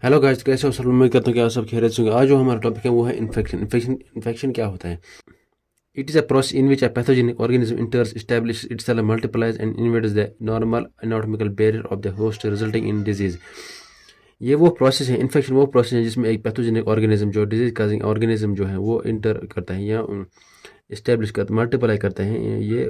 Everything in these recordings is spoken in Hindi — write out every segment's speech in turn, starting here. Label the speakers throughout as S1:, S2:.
S1: हेलो गाइस, कैसे हो सब? उम्मीद करता हूँ कि आप सब खैरियत से होंगे। आज जो हमारा टॉपिक है वो है इन्फेक्शन क्या होता है? It is a process in which a pathogenic organism enters, establishes itself, multiplies and invades the normal anatomical barrier of the host, resulting in disease। ये वो प्रोसेस है, इन्फेक्शन वो प्रोसेस है जिसमें एक पैथोजेनिक ऑर्गेनिज्म जो डिजीज काजिंग ऑर्गेनिज्म जो है वो इंटर करता है या इस्टेब्लिश करता मल्टीप्लाई करते हैं ये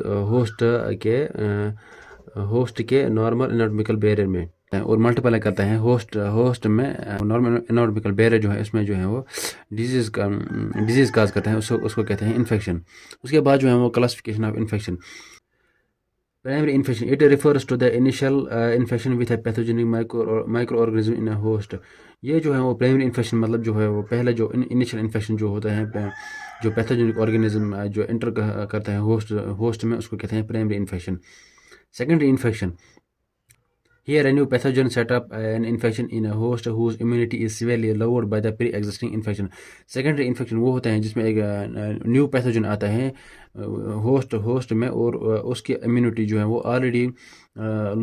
S1: होस्ट के नॉर्मल एनाटॉमिकल बैरियर में और मल्टीप्लाई करता है होस्ट में नॉर्मल एनाटॉमिकल बैरियर जो है इसमें जो है वो डिजीज काज करता है, उसको कहते हैं इन्फेक्शन। उसके बाद जो है वो classification of infection. Primary infection it refers to the initial infection with a pathogenic microorganism in a host। ये जो है वो प्राइमरी इन्फेक्शन मतलब जो है वो पहले जो इनिशियल इन्फेक्शन जो होता है जो पैथोजेनिक ऑर्गेनिज्म जो एंटर करता है होस्ट में, उसको कहते हैं primary infection. Secondary infection here a new pathogen set up an infection in a host whose immunity is severely lowered by the pre-existing infection। Secondary infection वो होता है जिसमें एक न्यू पैथोजन आता है होस्ट में और उसकी इम्यूनिटी जो है वो ऑलरेडी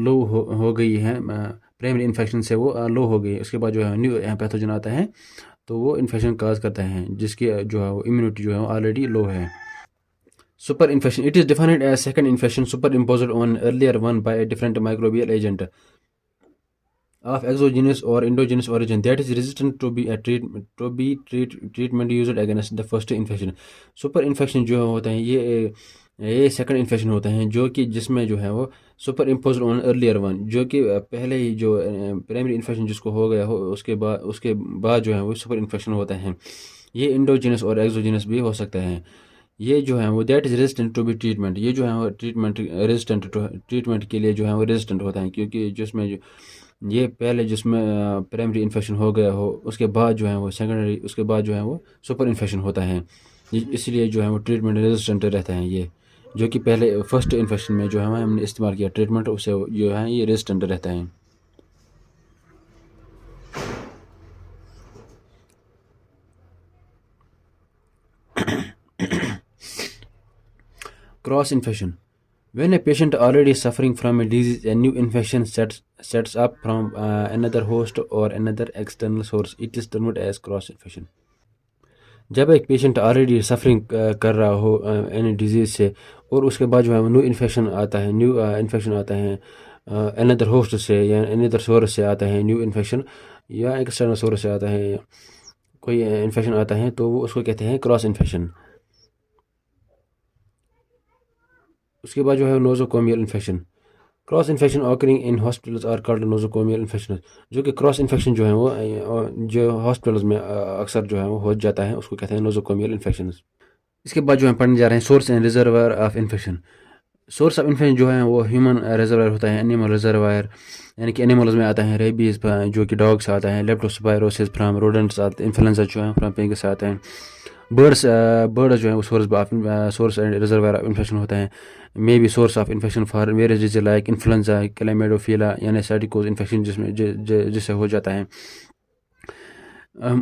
S1: लो हो गई है, प्राइमरी इन्फेक्शन से वो लो हो गई है। उसके बाद जो है न्यू पैथोजन आता है तो वो इन्फेक्शन काज करता है जिसकी जो है वो इम्यूनिटी जो है वो ऑलरेडी लो है। Super infection it is defined as second infection super imposed on earlier one by a different microbial agent of exogenous or endogenous origin that is resistant to treatment used against the first infection। Super infection जो होता है ये सेकंड इन्फेक्शन होता है जो कि जिसमें जो है वो super impose on earlier one, जो कि पहले ही जो प्राइमरी इन्फेक्शन जिसको हो गया हो उसके बाद जो है वो सुपर इन्फेक्शन होता है। ये इंडोजिनस और एक्सोजिनस भी हो सकता है। ये जो है वो that is resistant to be treatment, ये जो है वो ट्रीटमेंट के लिए जो है वो रेजिस्टेंट होता है क्योंकि जिसमें जो ये पहले जिसमें प्राइमरी इन्फेक्शन हो गया हो उसके बाद जो है वो सेकेंडरी उसके बाद जो है वो सुपर इन्फेक्शन होता है, इसलिए जो है वो ट्रीटमेंट रेजिस्टेंट रहता है। ये जो कि पहले फर्स्ट इन्फेक्शन में जो है हमने इस्तेमाल किया ट्रीटमेंट उससे जो है ये रेजिस्टेंट रहता है। Cross infection when a patient already suffering from a disease, a new infection sets up from another host or another external source, it is termed as cross infection। जब एक पेशेंट ऑलरेडी सफरिंग कर रहा हो एनी डिजीज से और उसके बाद जो है न्यू इन्फेक्शन आता है अनदर होस्ट से या अनदर सोर्स से आता है न्यू इन्फेक्शन या एक्सटर्नल सोर्स से आता है कोई इन्फेक्शन आता है तो वो उसको कहते हैं क्रॉस इन्फेक्शन। उसके बाद जो है nosocomial infection. Cross infection occurring in hospitals are called nosocomial infection. जो कि क्रॉस इन्फेक्शन जो है वो जो हॉस्पिटल्स में अक्सर जो है वो हो जाता है उसको कहते हैं नोजोकोमियल इन्फेक्शन। इसके बाद जो है पढ़ने जा रहे हैं source and reservoir of infection. Source of infection जो है वो ह्यूमन रिजर्वायर होता है, एनिमल रिजर्वायर यानी कि एनिमल्स में आता है रेबीज जो कि डॉग से आता है, लेप्टोस्पायरोसिस फ्राम रोडेंट्स आते हैं, इन्फ्लुएंजा जो है फ्राम पिग से आता है, बर्ड्स जो है वो source and reservoir of infection होता है। May be source of infection for various disease like influenza, chlamydophila यानी साइटिकोज इन्फेक्शन जिससे हो जाता है।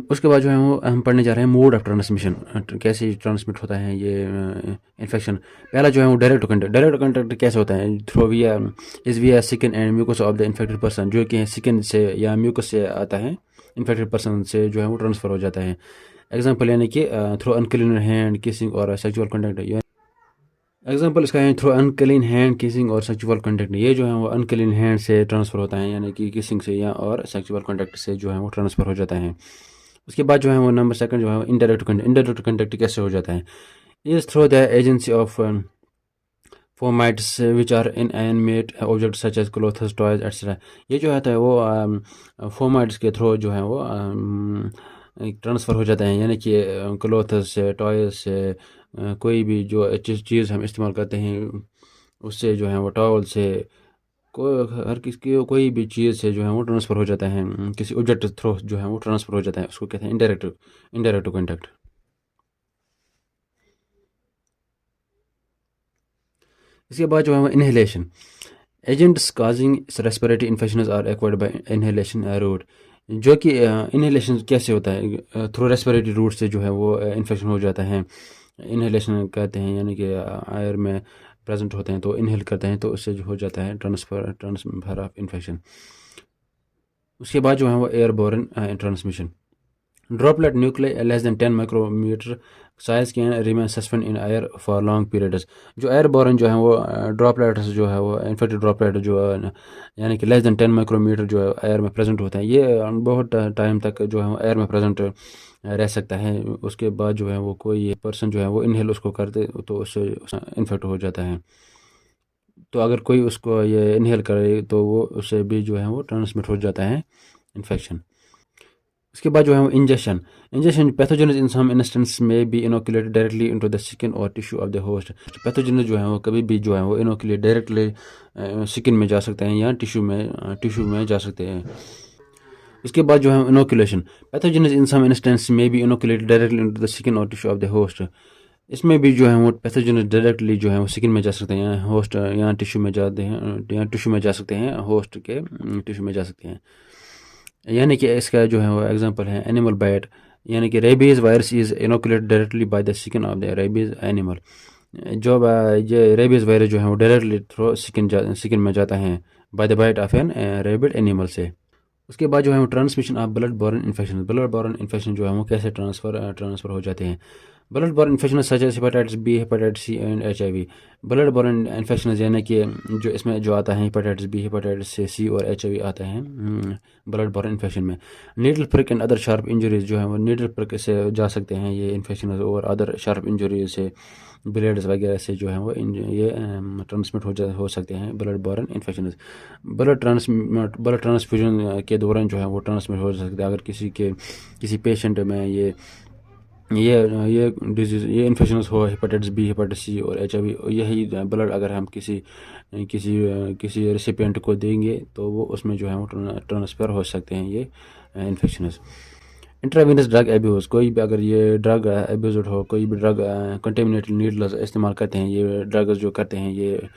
S1: उसके बाद जो है वो हम पढ़ने जा रहे हैं मोड ऑफ ट्रांसमिशन, कैसे ट्रांसमिट होता है ये इन्फेक्शन। पहला जो है वो डायरेक्ट कॉन्टैक्ट कैसे होता है through via skin and mucus of the infected person, जो कि स्किन से या म्यूकस से आता है इन्फेक्टेड पर्सन से जो है वो ट्रांसफ़र हो जाता है। एग्जाम्पल यानी कि थ्रू अनक्लीन हैंड किसिंग और सेक्सुअल कॉन्टैक्ट। एग्जाम्पल इसका है थ्रू अनक्लीन हैंड किसिंग और सेक्सुअल कॉन्टैक्ट। ये जो है वो अनक्लीन हैंड से ट्रांसफ़र होता है यानी कि किसिंग से या और सेक्सुअल कॉन्टैक्ट से जो है वो ट्रांसफ़र हो जाता है। उसके बाद जो है वो नंबर सेकंड जो है इनडायरेक्ट कॉन्टैक्ट कैसे हो जाता है is through the agency of fomites which are inanimate object such as clothes toys etcetera. ये जो है वो फोमाइट्स के थ्रू जो है वो ट्रांसफ़र हो जाता है यानी कि क्लोथ्स से टॉयज से कोई भी जो चीज़ हम इस्तेमाल करते हैं उससे जो है वो टॉवल से हर किसी कोई भी चीज़ से जो है वो ट्रांसफ़र हो जाता है, किसी ऑब्जेक्ट थ्रू जो है वो ट्रांसफ़र हो जाता है, उसको कहते हैं इनडायरेक्ट कॉन्टैक्ट। इसके बाद जो है वो inhalation. Agents causing respiratory infection are acquired by inhalation route. जो कि इनहेलेशन कैसे होता है थ्रू रेस्पिरेटरी रूट से जो है वो इन्फेक्शन हो जाता है। इनहेलेशन कहते हैं यानी कि एयर में प्रेजेंट होते हैं तो इनहेल करते हैं तो उससे जो हो जाता है ट्रांसफ़र ऑफ इन्फेक्शन। उसके बाद जो है वो airborne transmission. Droplet nuclei less than 10 micrometre size can remain suspend in air for long periods. जो एयरबोर्न जो है वो ड्रॉपलेट्स जो है वो इन्फेक्टेड ड्रॉपलेट जो यानी कि लेस देन 10 माइक्रोमीटर जो है एयर में प्रेजेंट होता है, ये बहुत टाइम तक जो है वो एयर में प्रेजेंट रह सकता है। उसके बाद जो है वो कोई पर्सन जो है वो इनहेल उसको करते तो उससे इन्फेक्ट हो जाता है। तो अगर कोई उसको ये इनहेल करे तो वो उससे भी जो है वो ट्रांसमिट हो जाता है इन्फेक्शन। उसके बाद जो है वो injection pathogens in some instance में be inoculated directly into the skin और tissue of the host. Pathogens जो है वो कभी भी जो है वो इनोकुलेट डायरेक्टली स्किन में जा सकते हैं या टिश्यू में जा सकते हैं। इसके बाद जो है inoculation pathogens in some instance में be inoculated directly into the skin और टिश्यू ऑफ द होस्ट। इसमें भी जो है वो पैथोजेनस डायरेक्टली जो है वो स्किन में जा सकते हैं या होस्ट या टिश्यू में जाते हैं या टिश्यू में जा सकते हैं, होस्ट के टिश्यू में जा सकते हैं। यानी कि इसका जो है वो एग्जांपल है एनिमल बाइट, यानी कि rabies virus is inoculated directly by the skin of the rabies animal. जो ये रेबीज़ वायरस जो है वो डायरेक्टली थ्रू स्किन में जाता है by the bite of an rabid animal से। उसके बाद जो है वो transmission of blood borne infection जो है वो कैसे ट्रांसफ़र हो जाते हैं। Blood borne infection such as hepatitis B, hepatitis C and HIV। Blood borne infection यानी कि जो इसमें जो आता है हेपेटाइटिस बी, हेपेटाइटिस सी और HIV आता है ब्लड बॉर्न इन्फेक्शन में। Needle prick and other sharp injuries जो है वो नीडल प्रिक से जा सकते हैं ये इन्फेक्शन, और अदर शार्प इंजरीज से ब्लेड्स वगैरह से जो है वो ये ट्रांसमिट हो सकते हैं blood borne infection. Blood transfusion के दौरान जो है वो ट्रांसमिट हो सकते हैं। अगर किसी पेशेंट में ये डिजीज़ ये इन्फेक्शन हो, हेपेटाइटिस बी, हेपेटाइटिस सी और HIV, यही ब्लड अगर हम किसी रेसिपिएंट को देंगे तो वो उसमें जो है वो ट्रांसफ़र हो सकते हैं ये इन्फेक्शंस। इंट्रावेनस ड्रग एब्यूज़, कोई भी अगर ये ड्रग एब्यूज़ हो, कोई भी ड्रग कंटेमिनेटेड नीडल्स इस्तेमाल करते हैं, ये ड्रग्स जो करते हैं ये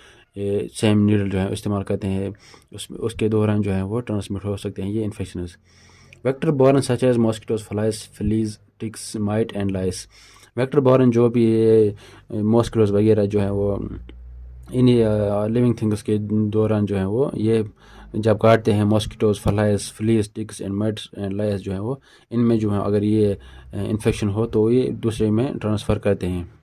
S1: सेम नीडल जो है इस्तेमाल करते हैं, उसके दौरान जो है वो ट्रांसमिट हो सकते हैं ये infections. Vector borne such as mosquitoes, flies, fleas, ticks, mite and lice. Vector borne जो भी ये मॉस्किटोज वगैरह जो है वो इन्हीं लिविंग थिंग्स के दौरान जो है वो ये जब काटते हैं mosquitoes, flies, fleas, ticks and mites and lice जो है वो इनमें जो है अगर ये इन्फेक्शन हो तो ये दूसरे में ट्रांसफ़र करते हैं।